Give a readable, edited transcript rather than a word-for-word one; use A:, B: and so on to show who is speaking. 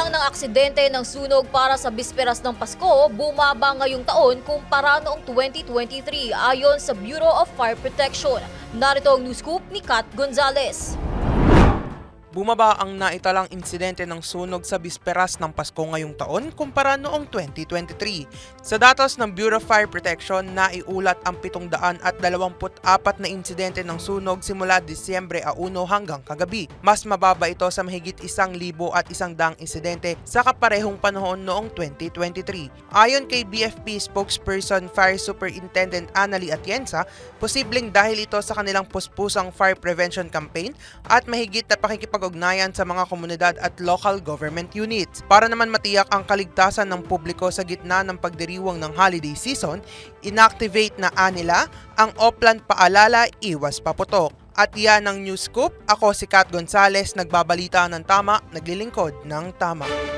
A: bilang ng aksidente ng sunog para sa bisperas ng Pasko bumaba ngayong taon kumpara noong 2023 ayon sa Bureau of Fire Protection. Narito ang news scoop ni Kat Gonzalez.
B: Bumaba ang naitalang insidente ng sunog sa bisperas ng Pasko ngayong taon kumpara noong 2023. Sa datos ng Bureau of Fire Protection, naiulat ang 724 na insidente ng sunog simula Disyembre 1 hanggang kagabi. Mas mababa ito sa mahigit 1,100 insidente sa kaparehong panahon noong 2023. Ayon kay BFP spokesperson Fire Superintendent Annalie Atienza, posibleng dahil ito sa kanilang puspusang fire prevention campaign at mahigit na pakikipag-ugnayan sa mga komunidad at local government units. Para naman matiyak ang kaligtasan ng publiko sa gitna ng pagdiriwang ng holiday season, inactivate na nila ang Oplan Paalala Iwas Paputok. At yan ang News Scoop. Ako si Kat Gonzalez, nagbabalita ng tama, naglilingkod ng tama.